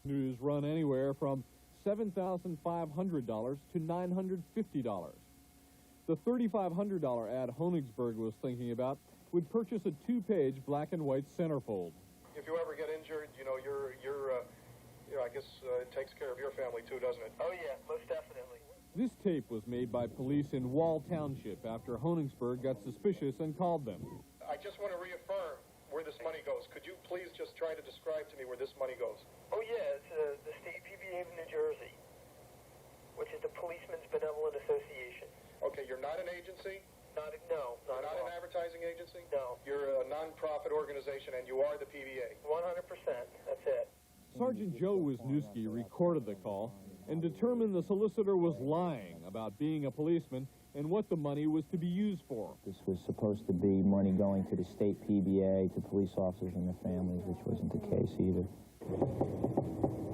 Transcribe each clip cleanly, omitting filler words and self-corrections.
news run anywhere from $7,500 to $950. The $3,500 ad Honigsberg was thinking about would purchase a 2-page black and white centerfold. If you ever get injured, you know, I guess it takes care of your family too, doesn't it? Oh yeah, most definitely. This tape was made by police in Wall Township after Honigsberg got suspicious and called them. I just want to reaffirm where this money goes. Could you please just try to describe to me where this money goes? Oh yeah, it's the State PBA of New Jersey, which is the Policemen's Benevolent Association. Okay, you're not an agency? Not An advertising agency? No. You're a non-profit organization, and you are the PBA? 100%, that's it. Sergeant Joe Wisniewski recorded the call and determined the solicitor was lying about being a policeman and what the money was to be used for. This was supposed to be money going to the state PBA, to police officers and their families, which wasn't the case either.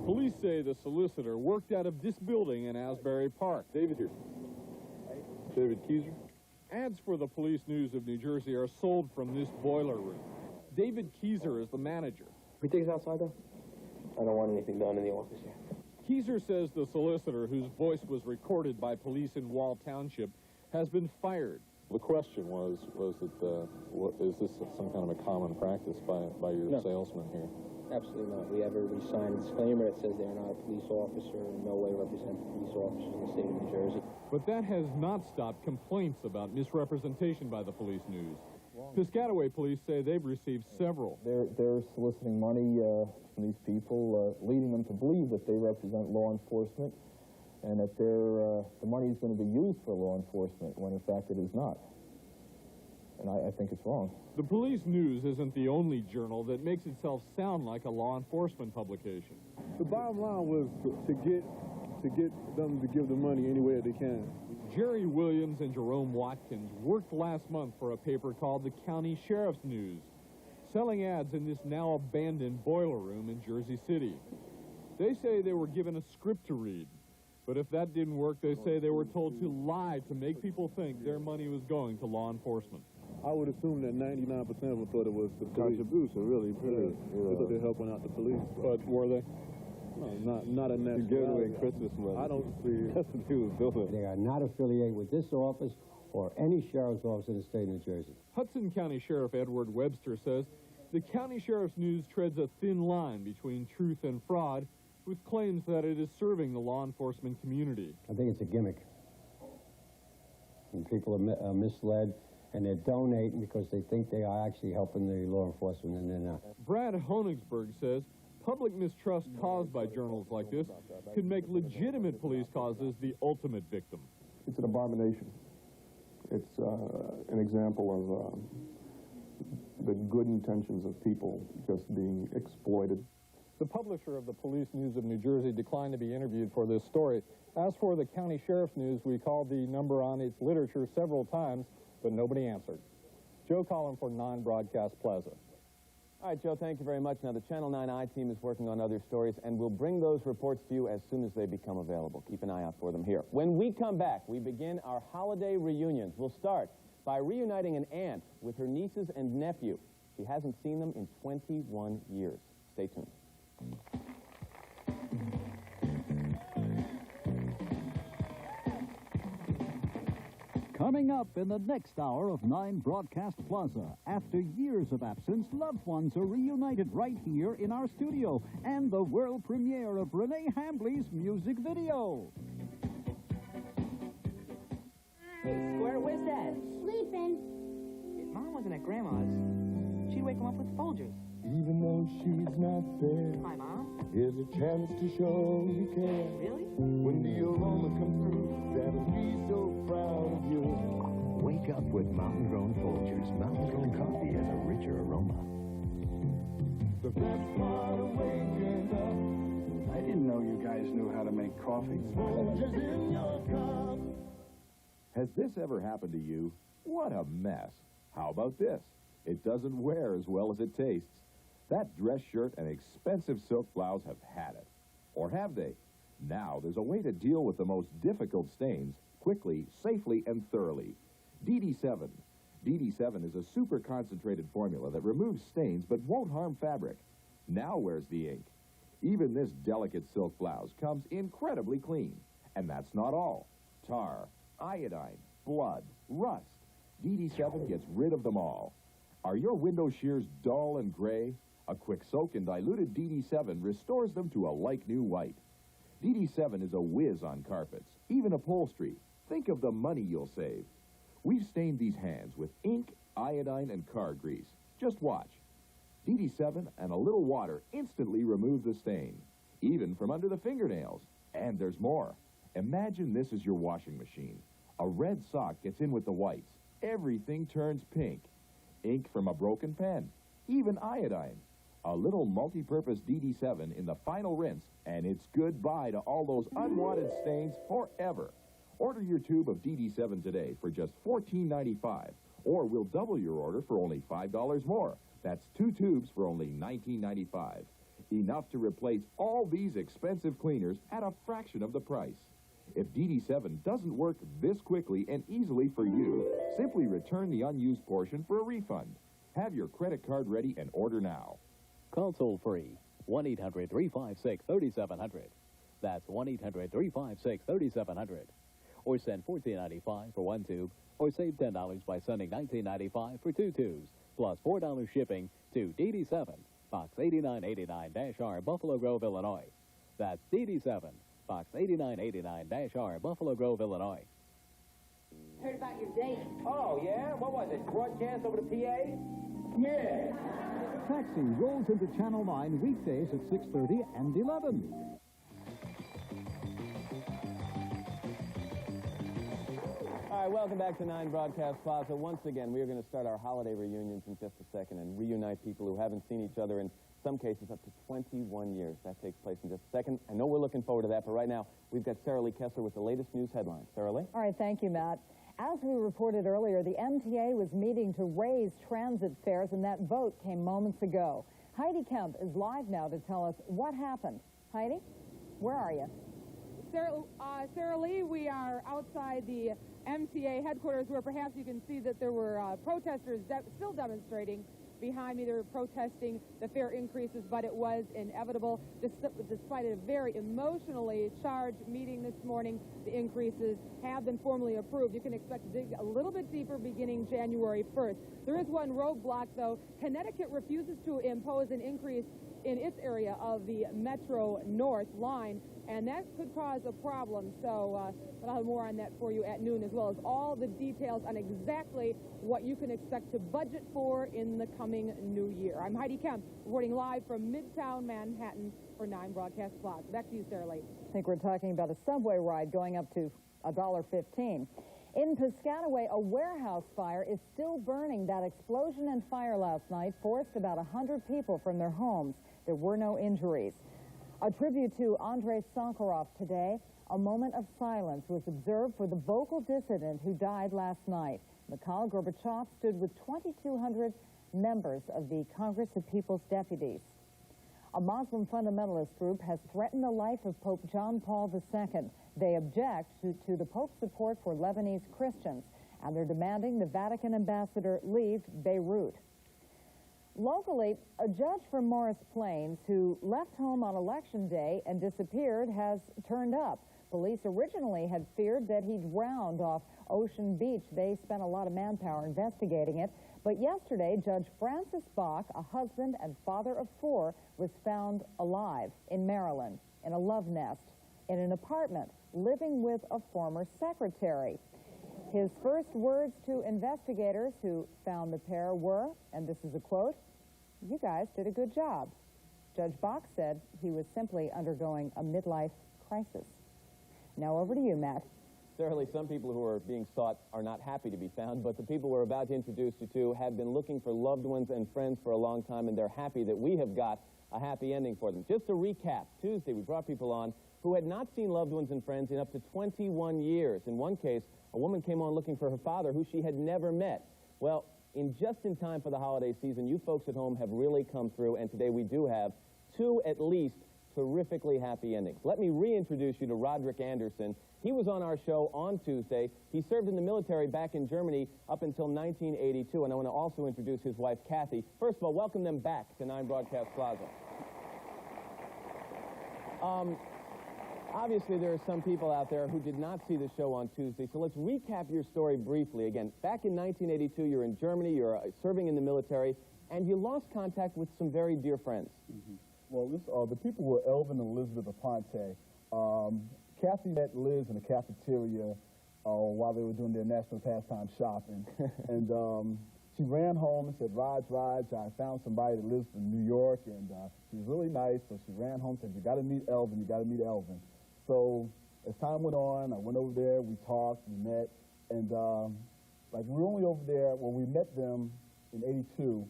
Police say the solicitor worked out of this building in Asbury Park. David here. David Keyser. Ads for the Police News of New Jersey are sold from this boiler room. David Keyser is the manager. We take it outside, though? I don't want anything done in the office here. Keyser says the solicitor, whose voice was recorded by police in Wall Township, has been fired. The question was that, is this some kind of a common practice by your salesmen here? Absolutely not. We have everybody sign a disclaimer that says they're not a police officer and in no way represent police officers in the state of New Jersey. But that has not stopped complaints about misrepresentation by the Police News. Piscataway police say they've received several. They're soliciting money from these people, leading them to believe that they represent law enforcement and that the money is going to be used for law enforcement, when in fact it is not. And I think it's wrong. The Police News isn't the only journal that makes itself sound like a law enforcement publication. The bottom line was to get them to give the money any way they can. Jerry Williams and Jerome Watkins worked last month for a paper called the County Sheriff's News, selling ads in this now abandoned boiler room in Jersey City. They say they were given a script to read, but if that didn't work, they say they were told to lie to make people think their money was going to law enforcement. I would assume that 99% of them thought it was the contribution, really. They thought they're helping out the police. But were they? No, not in that. You're giving Christmas money. I don't see it. That's what he was doing. They are not affiliated with this office or any sheriff's office in the state of New Jersey. Hudson County Sheriff Edward Webster says the County Sheriff's News treads a thin line between truth and fraud, with claims that it is serving the law enforcement community. I think it's a gimmick. And people are misled, and they're donating because they think they are actually helping the law enforcement, and they're not. Brad Honigsberg says public mistrust caused by journals like this could make legitimate police causes the ultimate victim. It's an abomination. It's an example of the good intentions of people just being exploited. The publisher of the Police News of New Jersey declined to be interviewed for this story. As for the County Sheriff's News, we called the number on its literature several times, but nobody answered. Joe Collin for 9 Broadcast Plaza. All right, Joe, thank you very much. Now, the Channel 9i team is working on other stories, and we'll bring those reports to you as soon as they become available. Keep an eye out for them here. When we come back, we begin our holiday reunions. We'll start by reuniting an aunt with her nieces and nephew. She hasn't seen them in 21 years. Stay tuned. Coming up in the next hour of 9 Broadcast Plaza, after years of absence, loved ones are reunited right here in our studio, and the world premiere of Renee Hambley's music video. Hey, Squirt, where's Dad? Sleeping. If Mom wasn't at Grandma's, she'd wake him up with Folgers. Even though she's not there, Hi, Mom. here's a chance to show you care. Really? When the aroma comes through, Dad'll be so proud of you. Wake up with Mountain Grown Folgers. Mountain Grown coffee has a richer aroma. The best part of waking up. I didn't know you guys knew how to make coffee. Folgers in your cup. Has this ever happened to you? What a mess. How about this? It doesn't wear as well as it tastes. That dress shirt and expensive silk blouse have had it. Or have they? Now there's a way to deal with the most difficult stains quickly, safely, and thoroughly. DD7. DD7 is a super concentrated formula that removes stains but won't harm fabric. Now where's the ink? Even this delicate silk blouse comes incredibly clean. And that's not all. Tar, iodine, blood, rust. DD7 gets rid of them all. Are your window shears dull and gray? A quick soak in diluted DD7 restores them to a like-new white. DD7 is a whiz on carpets, even upholstery. Think of the money you'll save. We've stained these hands with ink, iodine, and car grease. Just watch. DD7 and a little water instantly remove the stain, even from under the fingernails. And there's more. Imagine this is your washing machine. A red sock gets in with the whites. Everything turns pink. Ink from a broken pen, even iodine. A little multi-purpose DD7 in the final rinse, and it's goodbye to all those unwanted stains forever. Order your tube of DD7 today for just $14.95, or we'll double your order for only $5 more. That's 2 tubes for only $19.95. Enough to replace all these expensive cleaners at a fraction of the price. If DD7 doesn't work this quickly and easily for you, simply return the unused portion for a refund. Have your credit card ready and order now. Call toll free 1-800-356-3700. That's 1-800-356-3700. Or send $14.95 for 1 tube, or save $10 by sending $19.95 for 2 tubes, plus $4 shipping to DD7, Box 8989-R, Buffalo Grove, Illinois. That's DD7, Box 8989-R, Buffalo Grove, Illinois. Heard about your date. Oh, yeah? What was it? Broadcast over the PA? Yeah. Taxi rolls into Channel 9 weekdays at 6:30 and 11. All right, welcome back to 9 Broadcast Plaza. Once again, we are going to start our holiday reunions in just a second and reunite people who haven't seen each other in some cases up to 21 years. That takes place in just a second. I know we're looking forward to that, but right now, we've got Sarah Lee Kessler with the latest news headlines. Sarah Lee? All right, thank you, Matt. As we reported earlier, the MTA was meeting to raise transit fares, and that vote came moments ago. Heidi Kemp is live now to tell us what happened. Heidi, where are you? Sarah Lee, we are outside the MTA headquarters where perhaps you can see that there were protesters still demonstrating behind me. They were protesting the fare increases, but it was inevitable. Despite a very emotionally charged meeting this morning, the increases have been formally approved. You can expect to dig a little bit deeper beginning January 1st. There is one roadblock, though. Connecticut refuses to impose an increase in its area of the Metro North line, and that could cause a problem. So I'll have more on that for you at noon, as well as all the details on exactly what you can expect to budget for in the coming new year. I'm Heidi Kemp, reporting live from Midtown Manhattan for 9 Broadcast Plaza. Back to you, Sarah Lee. I think we're talking about a subway ride going up to $1.15. In Piscataway, a warehouse fire is still burning. That explosion and fire last night forced about 100 people from their homes. There were no injuries. A tribute to Andrei Sakharov today. A moment of silence was observed for the vocal dissident who died last night. Mikhail Gorbachev stood with 2,200 members of the Congress of People's Deputies. A Muslim fundamentalist group has threatened the life of Pope John Paul II. They object to the Pope's support for Lebanese Christians, and they're demanding the Vatican ambassador leave Beirut. Locally, a judge from Morris Plains who left home on Election Day and disappeared has turned up. Police originally had feared that he'd drowned off Ocean Beach. They spent a lot of manpower investigating it. But yesterday, Judge Francis Bach, a husband and father of 4, was found alive in Maryland in a love nest in an apartment, living with a former secretary. His first words to investigators who found the pair were, and this is a quote, "You guys did a good job." Judge Bach said he was simply undergoing a midlife crisis. Now over to you, Matt. Certainly, some people who are being sought are not happy to be found, but the people we're about to introduce you to have been looking for loved ones and friends for a long time, and they're happy that we have got a happy ending for them. Just to recap, Tuesday we brought people on who had not seen loved ones and friends in up to 21 years. In one case, a woman came on looking for her father, who she had never met. Well, just in time for the holiday season, you folks at home have really come through, and today we do have 2 at least terrifically happy endings. Let me reintroduce you to Roderick Anderson. He was on our show on Tuesday. He served in the military back in Germany up until 1982, and I want to also introduce his wife, Kathy. First of all, welcome them back to 9 Broadcast Plaza. Obviously, there are some people out there who did not see the show on Tuesday, so let's recap your story briefly. Again, back in 1982, you're in Germany, you're serving in the military, and you lost contact with some very dear friends. Well, the people were Elvin and Elizabeth Aponte. Kathy met Liz in a cafeteria while they were doing their national pastime shopping. And she ran home and said, Raj, I found somebody that lives in New York, and she's really nice. So she ran home and said, you got to meet Elvin, you got to meet Elvin. So as time went on, I went over there, we talked, we met, and like we were only over there, well, we met them in '82,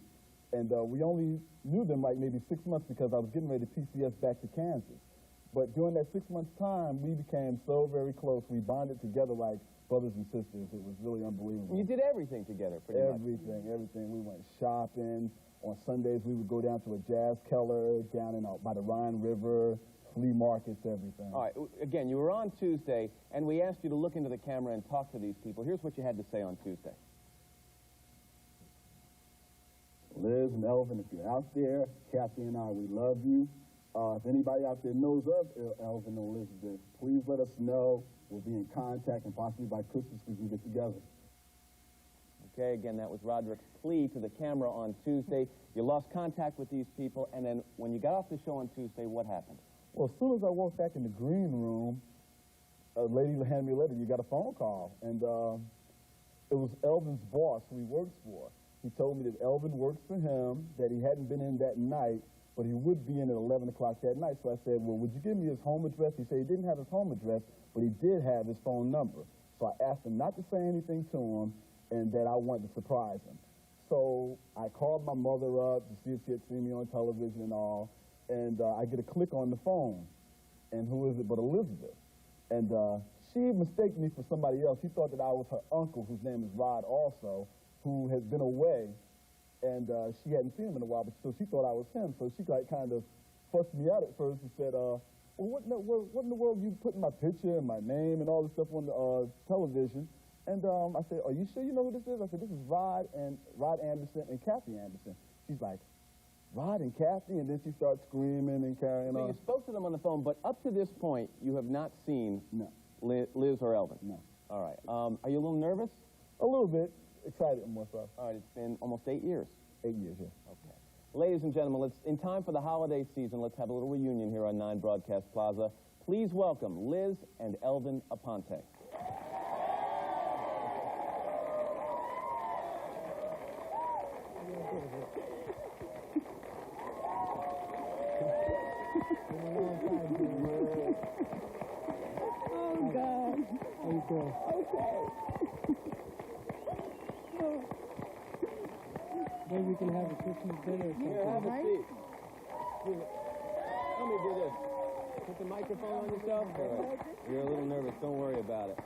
and we only knew them like maybe 6 months because I was getting ready to PCS back to Kansas. But during that 6 months' time, we became so very close. We bonded together like brothers and sisters. It was really unbelievable. You did everything together, pretty much. Everything. We went shopping. On Sundays, we would go down to a jazz cellar down in by the Rhine River, flea markets, everything. All right. Again, you were on Tuesday, and we asked you to look into the camera and talk to these people. Here's what you had to say on Tuesday. Liz and Elvin, if you're out there, Kathy and I, we love you. If anybody out there knows of Elvin or Elizabeth, please let us know. We'll be in contact, and possibly by Christmas we can get together. Okay, again, that was Roderick's plea to the camera on Tuesday. You lost contact with these people, and then when you got off the show on Tuesday, what happened? Well, as soon as I walked back in the green room, a lady handed me a letter. You got a phone call, and it was Elvin's boss who he works for. He told me that Elvin works for him, that he hadn't been in that night, but he would be in at 11 o'clock that night. So I said, well, would you give me his home address? He said he didn't have his home address, but he did have his phone number. So I asked him not to say anything to him and that I wanted to surprise him. So I called my mother up to see if she had seen me on television and all, and I get a click on the phone. And who is it but Elizabeth? And she mistaken me for somebody else. She thought that I was her uncle, whose name is Rod also, who has been away. And she hadn't seen him in a while, but so she thought I was him. So she like kind of fussed me out at first and said, well, what in the world you putting my picture and my name and all this stuff on the television? And I said, are you sure you know who this is? I said, this is Rod Anderson and Kathy Anderson. She's like, Rod and Kathy? And then she starts screaming and carrying on. So you spoke to them on the phone, but up to this point, you have not seen Liz or Elvin? No. All right. Are you a little nervous? A little bit. Excited more so. All right, it's been almost 8 years. 8 years, yeah. Okay. Ladies and gentlemen, in time for the holiday season, let's have a little reunion here on 9 Broadcast Plaza. Please welcome Liz and Elvin Aponte. Oh, God. How you doing? Okay. Maybe we can have a Christmas dinner or something. Here, have a seat. Let me do this. Put the microphone on yourself. All right. You're a little nervous. Don't worry about it.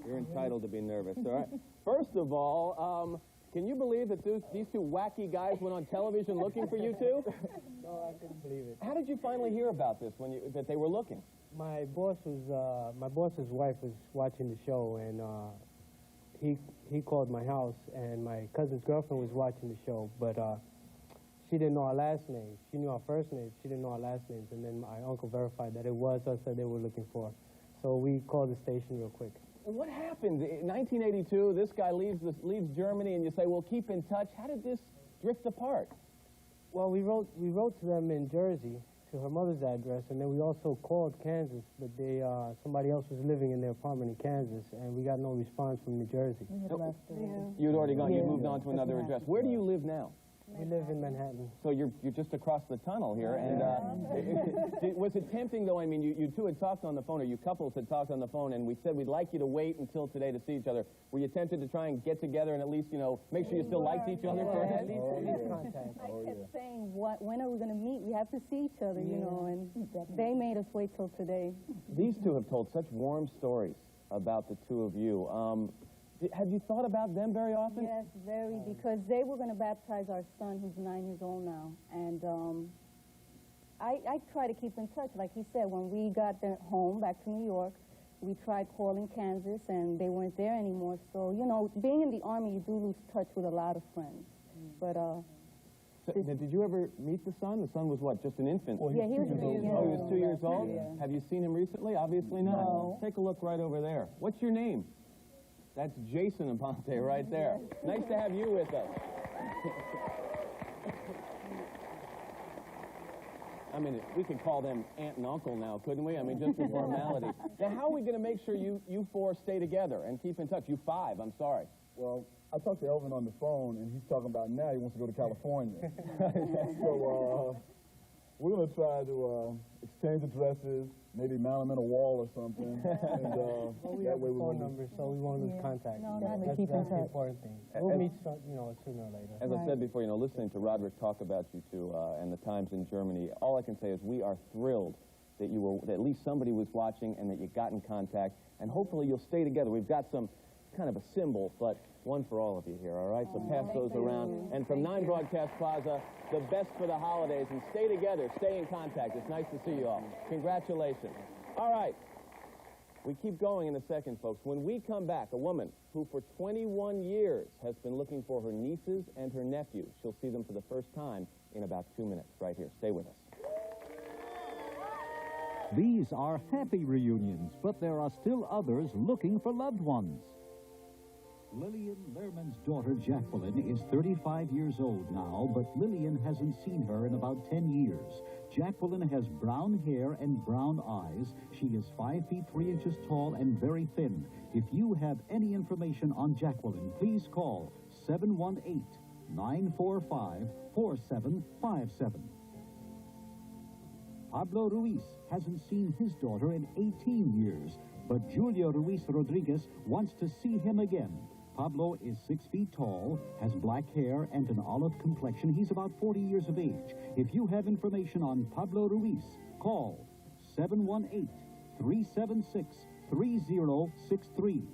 You're entitled to be nervous, all right? First of all, can you believe that these two wacky guys went on television looking for you two? No, I couldn't believe it. How did you finally hear about this that they were looking? My boss's wife was watching the show, and he called my house, and my cousin's girlfriend was watching the show, but she didn't know our last names. She knew our first names. She didn't know our last names, and then my uncle verified that it was us that they were looking for. So we called the station real quick. What happened? In 1982, this guy leaves Germany, and you say, well, keep in touch. How did this drift apart? Well, we wrote to them in Jersey, to her mother's address, and then we also called Kansas, but somebody else was living in their apartment in Kansas, and we got no response from New Jersey. You'd already gone. You moved on to another address. Where do you live now? We live in Manhattan. So you're just across the tunnel here, and was it tempting though? I mean, you two had talked on the phone, or you couples had talked on the phone, and we said we'd like you to wait until today to see each other. Were you tempted to try and get together and at least, make sure you still liked each other? At least contact. I kept saying, when are we going to meet? We have to see each other, and they made us wait till today. These two have told such warm stories about the two of you. Have you thought about them very often? Yes, very, because they were going to baptize our son, who's 9 years old now. And I try to keep in touch. Like he said, when we got home back to New York, we tried calling Kansas, and they weren't there anymore. So, being in the Army, you do lose touch with a lot of friends. But So, did you ever meet the son? The son was what, just an infant? Well, yeah, he was 2 years old. Oh, he was 2 years old? Yeah. Have you seen him recently? Obviously not. No. Take a look right over there. What's your name? That's Jason Aponte right there. Nice to have you with us. I mean, we could call them aunt and uncle now, couldn't we? I mean, just for formality. Now, how are we going to make sure you four stay together and keep in touch? You five, I'm sorry. Well, I talked to Elvin on the phone, and he's talking about now he wants to go to California. So we're going to try to exchange addresses, maybe mount him in a wall or something. And well, we have the phone number, so we won't lose contact. No, that's keep in the touch. important thing. We'll meet sooner or later. As I said before, listening to Roderick talk about you two and the times in Germany, all I can say is we are thrilled that that at least somebody was watching and that you got in contact, and hopefully you'll stay together. We've got some kind of a symbol, but one for all of you here, all right? So pass those around. And from 9 Broadcast Plaza, the best for the holidays, and stay together, stay in contact. It's nice to see you all. Congratulations. All right. We keep going in a second, folks. When we come back, a woman who for 21 years has been looking for her nieces and her nephews. She'll see them for the first time in about 2 minutes right here. Stay with us. These are happy reunions, but there are still others looking for loved ones. Lillian Lehrman's daughter, Jacqueline, is 35 years old now, but Lillian hasn't seen her in about 10 years. Jacqueline has brown hair and brown eyes. She is 5 feet 3 inches tall and very thin. If you have any information on Jacqueline, please call 718-945-4757. Pablo Ruiz hasn't seen his daughter in 18 years, but Julia Ruiz Rodriguez wants to see him again. Pablo is 6 feet tall, has black hair and an olive complexion. He's about 40 years of age. If you have information on Pablo Ruiz, call 718-376-3063.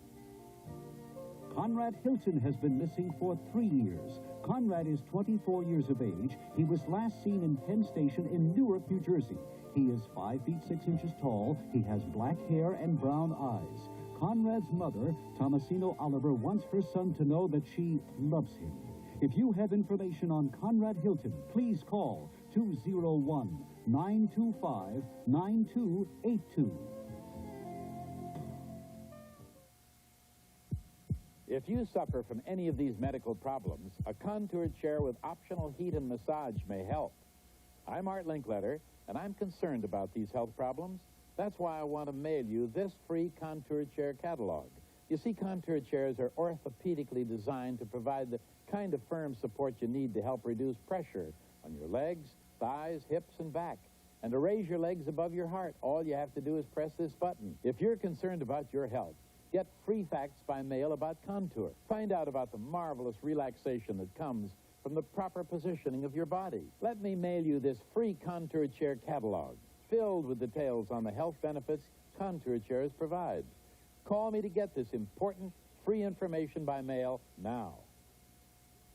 Conrad Hilton has been missing for 3 years. Conrad is 24 years of age. He was last seen in Penn Station in Newark, New Jersey. He is 5 feet 6 inches tall. He has black hair and brown eyes. Conrad's mother, Thomasino Oliver, wants her son to know that she loves him. If you have information on Conrad Hilton, please call 201-925-9282. If you suffer from any of these medical problems, a contoured chair with optional heat and massage may help. I'm Art Linkletter, and I'm concerned about these health problems. That's why I want to mail you this free contoured chair catalog. You see, contoured chairs are orthopedically designed to provide the kind of firm support you need to help reduce pressure on your legs, thighs, hips, and back, and to raise your legs above your heart. All you have to do is press this button. If you're concerned about your health, get free facts by mail about Contour. Find out about the marvelous relaxation that comes from the proper positioning of your body. Let me mail you this free Contour chair catalog, filled with details on the health benefits Contour chairs provide. Call me to get this important free information by mail now.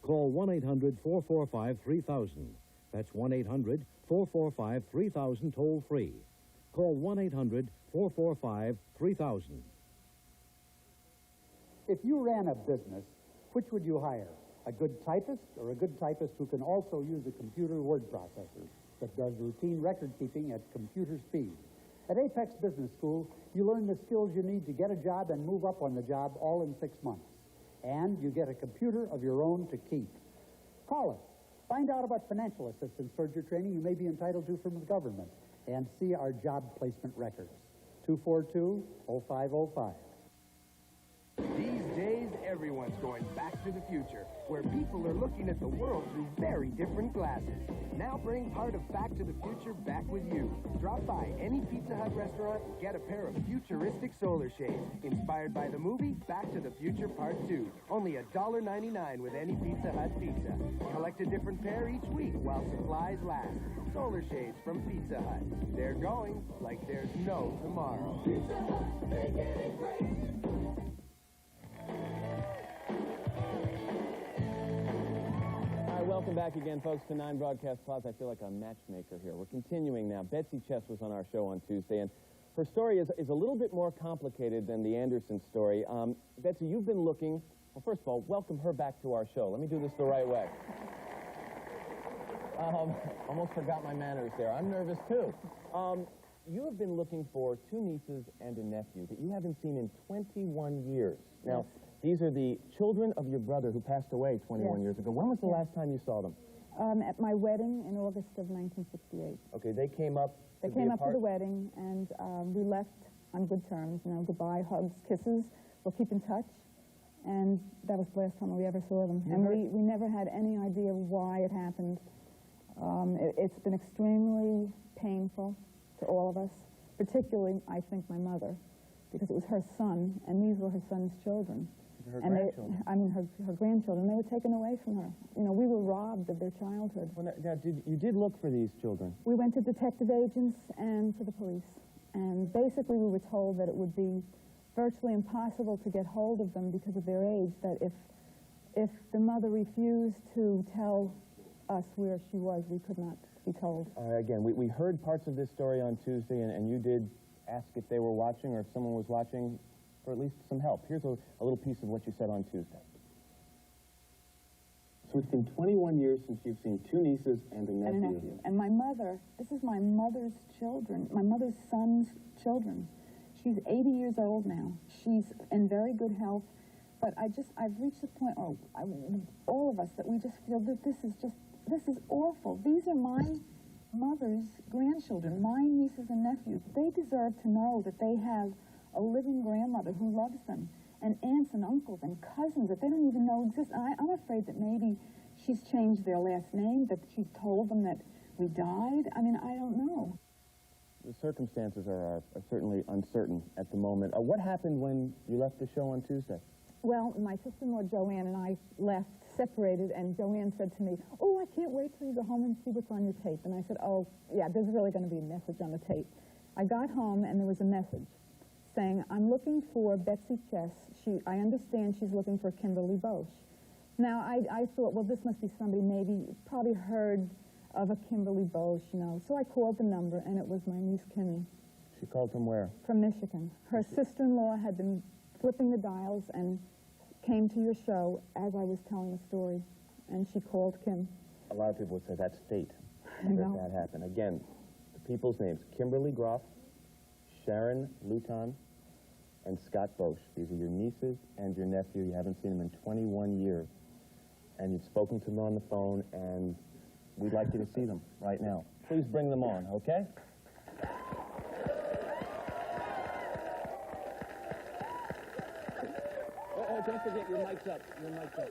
Call 1-800-445-3000. That's 1-800-445-3000 toll free. Call 1-800-445-3000. If you ran a business, which would you hire? A good typist or a good typist who can also use a computer word processor that does routine record keeping at computer speed? At Apex Business School, you learn the skills you need to get a job and move up on the job all in 6 months. And you get a computer of your own to keep. Call us. Find out about financial assistance towards your training you may be entitled to from the government. And see our job placement records. 242-0505. These days, everyone's going back to the future, where people are looking at the world through very different glasses. Now bring part of Back to the Future back with you. Drop by any Pizza Hut restaurant and get a pair of futuristic solar shades, inspired by the movie Back to the Future Part 2. Only $1.99 with any Pizza Hut pizza. Collect a different pair each week while supplies last. Solar shades from Pizza Hut. They're going like there's no tomorrow. Pizza Hut, make it great. Welcome back again, folks, to 9 Broadcast Plaza. I feel like a matchmaker here. We're continuing now. Betsy Chess was on our show on Tuesday, and her story is a little bit more complicated than the Anderson story. Betsy, you've been looking... Well, first of all, welcome her back to our show. Let me do this the right way. Almost forgot my manners there. I'm nervous, too. You have been looking for two nieces and a nephew that you haven't seen in 21 years. Now, these are the children of your brother who passed away 21 years ago. When was the last time you saw them? At my wedding in August of 1968. Okay, they came up They came up to the wedding, and we left on good terms. You know, goodbye, hugs, kisses. We'll keep in touch. And that was the last time we ever saw them. And we never had any idea why it happened. It's been extremely painful to all of us, particularly, I think, my mother, because it was her son, and these were her son's children. Her and grandchildren. her grandchildren. They were taken away from her. You know, we were robbed of their childhood. Well, now, you did look for these children? We went to detective agents and to the police. And basically we were told that it would be virtually impossible to get hold of them because of their age, that if the mother refused to tell us where she was, we could not be told. Again, we heard parts of this story on Tuesday, and you did ask if they were watching or if someone was watching for at least some help. Here's a little piece of what you said on Tuesday. So it's been 21 years since you've seen two nieces and a nephew. And my mother, this is my mother's children, my mother's son's children. She's 80 years old now. She's in very good health, but I've reached a point, all of us, that we just feel that this is awful. These are my mother's grandchildren, my nieces and nephews. They deserve to know that they have a living grandmother who loves them, and aunts and uncles and cousins that they don't even know exist. I'm afraid that maybe she's changed their last name, that she's told them that we died. I mean, I don't know. The circumstances are certainly uncertain at the moment. What happened when you left the show on Tuesday? Well, my sister-in-law Joanne and I left separated, and Joanne said to me, "Oh, I can't wait till you go home and see what's on your tape." And I said, "Oh, yeah, there's really going to be a message on the tape." I got home, and there was a message saying, "I'm looking for Betsy Chess. I understand she's looking for Kimberly Bosch." Now, I thought, well, this must be somebody probably heard of a Kimberly Bosch, you know. So I called the number, and it was my niece, Kimmy. She called from where? From Michigan. Her sister-in-law had been flipping the dials and came to your show as I was telling the story, and she called Kim. A lot of people would say that's fate. I know. That happened. Again, the people's names: Kimberly Groff, Sharon Luton, and Scott Bosch. These are your nieces and your nephew. You haven't seen them in 21 years. And you've spoken to them on the phone, and we'd like you to see them right now. Please bring them on, okay? Oh, don't forget, your mic's up. Your mic's up.